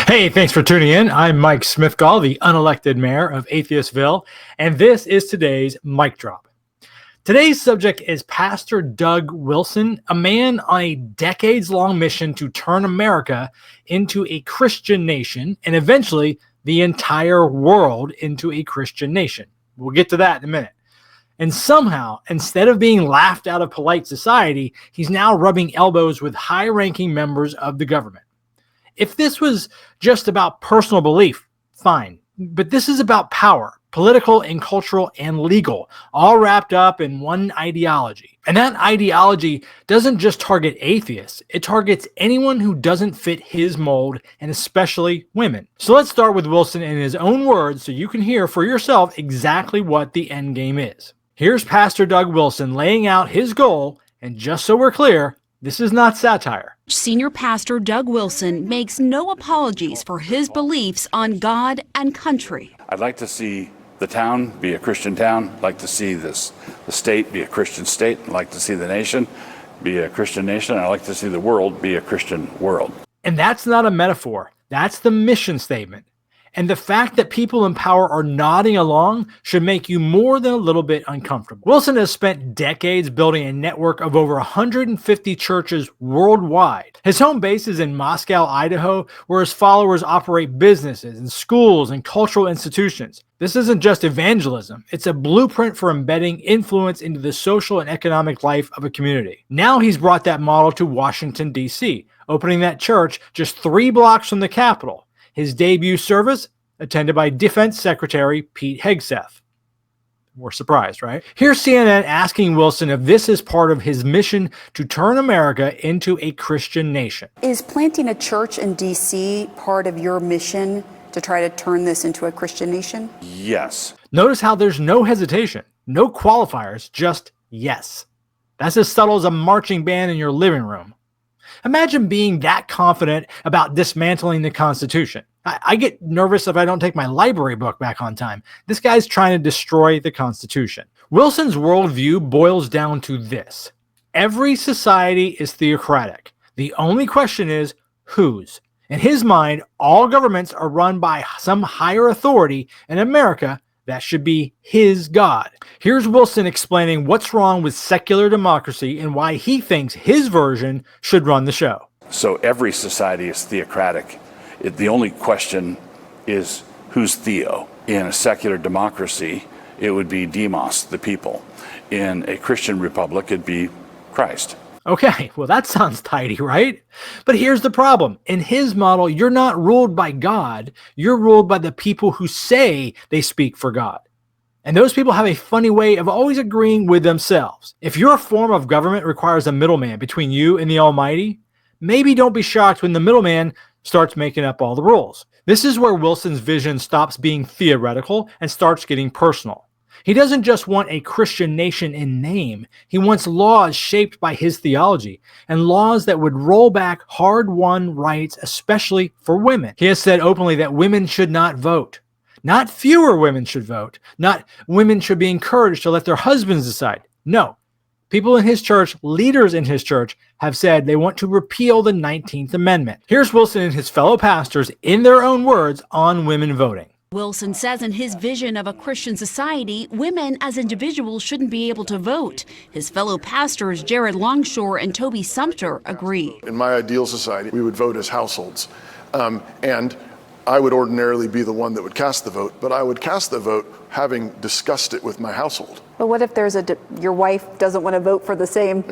Hey, thanks for tuning in. I'm Mike Smithgall, the unelected mayor of Atheistville, and this is today's Mic Drop. Today's subject is Pastor Doug Wilson, a man on a decades-long mission to turn America into a Christian nation and eventually the entire world into a Christian nation. We'll get to that in a minute. And somehow, instead of being laughed out of polite society, he's now rubbing elbows with high-ranking members of the government. If this was just about personal belief, fine. But this is about power, political and cultural and legal, all wrapped up in one ideology. And that ideology doesn't just target atheists, it targets anyone who doesn't fit his mold, and especially women. So let's start with Wilson in his own words so you can hear for yourself exactly what the end game is. Here's Pastor Doug Wilson laying out his goal, and just so we're clear, this is not satire. Senior Pastor Doug Wilson makes no apologies for his beliefs on God and country. I'd like to see the town be a Christian town. I'd like to see the state be a Christian state. I'd like to see the nation be a Christian nation. I'd like to see the world be a Christian world. And that's not a metaphor. That's the mission statement. And the fact that people in power are nodding along should make you more than a little bit uncomfortable. Wilson has spent decades building a network of over 150 churches worldwide. His home base is in Moscow, Idaho, where his followers operate businesses and schools and cultural institutions. This isn't just evangelism. It's a blueprint for embedding influence into the social and economic life of a community. Now he's brought that model to Washington, D.C., opening that church just 3 blocks from the Capitol. His debut service, attended by Defense Secretary Pete Hegseth. We're surprised, right? Here's CNN asking Wilson if this is part of his mission to turn America into a Christian nation. Is planting a church in D.C. part of your mission to try to turn this into a Christian nation? Yes. Notice how there's no hesitation, no qualifiers, just yes. That's as subtle as a marching band in your living room. Imagine being that confident about dismantling the Constitution. I get nervous if I don't take my library book back on time. This guy's trying to destroy the Constitution. Wilson's worldview boils down to this. Every society is theocratic. The only question is, whose? In his mind, all governments are run by some higher authority. In America, that should be his God. Here's Wilson explaining what's wrong with secular democracy and why he thinks his version should run the show. So every society is theocratic. The only question is who's Theo? In a secular democracy, it would be demos, the people. In a Christian republic, it'd be Christ. Okay, well that sounds tidy, right? But here's the problem. In his model, you're not ruled by God. You're ruled by the people who say they speak for God. And those people have a funny way of always agreeing with themselves. If your form of government requires a middleman between you and the Almighty, maybe don't be shocked when the middleman starts making up all the rules. This is where Wilson's vision stops being theoretical and starts getting personal. He doesn't just want a Christian nation in name. He wants laws shaped by his theology and laws that would roll back hard-won rights, especially for women. He has said openly that women should not vote. Not fewer women should vote. Not women should be encouraged to let their husbands decide. No. People in his church, leaders in his church, have said they want to repeal the 19th Amendment. Here's Wilson and his fellow pastors, in their own words, on women voting. Wilson says in his vision of a Christian society, women as individuals shouldn't be able to vote. His fellow pastors, Jared Longshore and Toby Sumter, agree. In my ideal society, we would vote as households. And I would ordinarily be the one that would cast the vote, but I would cast the vote having discussed it with my household. But what if there's your wife doesn't want to vote for the same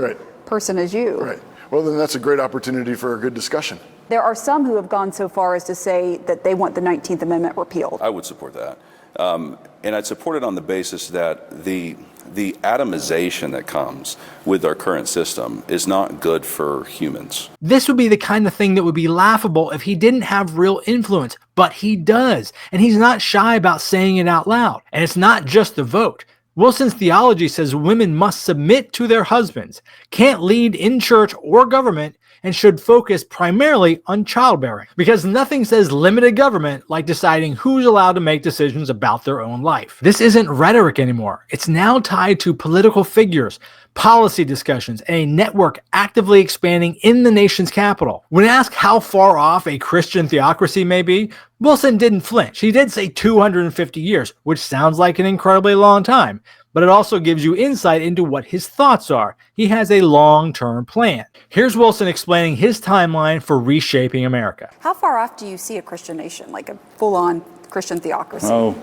person as you? Right. Well, then that's a great opportunity for a good discussion. There are some who have gone so far as to say that they want the 19th Amendment repealed. I would support that. And I'd support it on the basis that the atomization that comes with our current system is not good for humans. This would be the kind of thing that would be laughable if he didn't have real influence, but he does. And he's not shy about saying it out loud. And it's not just the vote. Wilson's theology says women must submit to their husbands, can't lead in church or government, and should focus primarily on childbearing, because nothing says limited government like deciding who's allowed to make decisions about their own life. This isn't rhetoric anymore. It's now tied to political figures, policy discussions, and a network actively expanding in the nation's capital. When asked how far off a Christian theocracy may be, Wilson didn't flinch. He did say 250 years, which sounds like an incredibly long time, but it also gives you insight into what his thoughts are. He has a long-term plan. Here's Wilson explaining his timeline for reshaping America. How far off do you see a Christian nation, like a full-on Christian theocracy? Oh,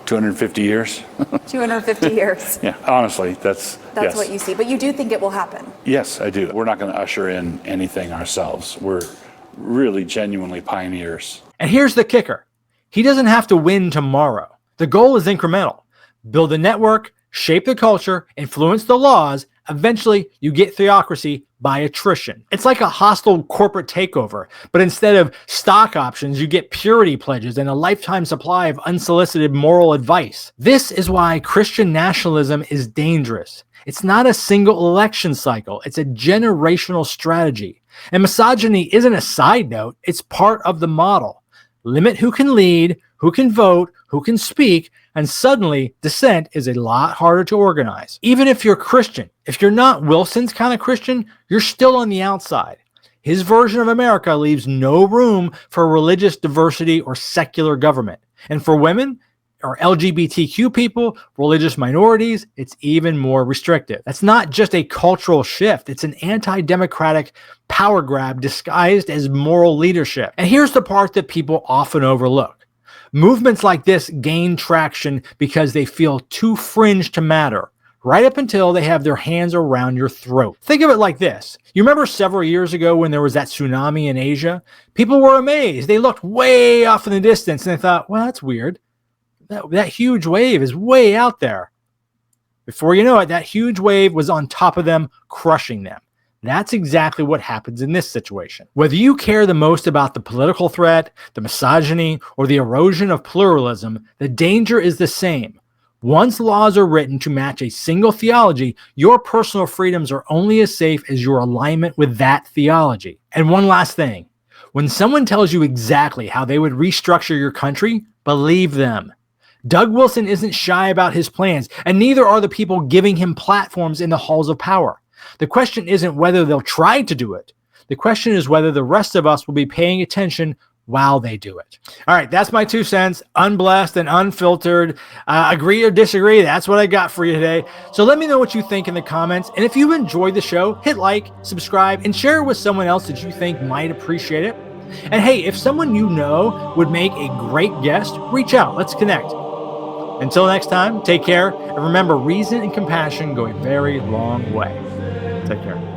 250 years. 250 years. Yeah, honestly, that's yes. What you see. But you do think it will happen? Yes, I do. We're not going to usher in anything ourselves. We're really genuinely pioneers. And here's the kicker. He doesn't have to win tomorrow. The goal is incremental. Build a network, shape the culture, influence the laws. Eventually, you get theocracy by attrition. It's like a hostile corporate takeover, but instead of stock options, you get purity pledges and a lifetime supply of unsolicited moral advice. This is why Christian nationalism is dangerous. It's not a single election cycle. It's a generational strategy. And misogyny isn't a side note. It's part of the model. Limit who can lead, who can vote, who can speak, and suddenly dissent is a lot harder to organize. Even if you're Christian, if you're not Wilson's kind of Christian, you're still on the outside. His version of America leaves no room for religious diversity or secular government. And for women or LGBTQ people, religious minorities, it's even more restrictive. That's not just a cultural shift. It's an anti-democratic power grab disguised as moral leadership. And here's the part that people often overlook. Movements like this gain traction because they feel too fringe to matter, right up until they have their hands around your throat. Think of it like this. You remember several years ago when there was that tsunami in Asia? People were amazed. They looked way off in the distance and they thought, well, that's weird. That huge wave is way out there. Before you know it, that huge wave was on top of them, crushing them. That's exactly what happens in this situation. Whether you care the most about the political threat, the misogyny, or the erosion of pluralism, the danger is the same. Once laws are written to match a single theology, your personal freedoms are only as safe as your alignment with that theology. And one last thing. When someone tells you exactly how they would restructure your country, believe them. Doug Wilson isn't shy about his plans, and neither are the people giving him platforms in the halls of power. The question isn't whether they'll try to do it. The question is whether the rest of us will be paying attention while they do it. All right, that's my 2 cents, unblessed and unfiltered. Agree or disagree, that's what I got for you today. So let me know what you think in the comments. And if you enjoyed the show, hit like, subscribe, and share it with someone else that you think might appreciate it. And hey, if someone you know would make a great guest, reach out. Let's connect. Until next time, take care. And remember, reason and compassion go a very long way. Take care.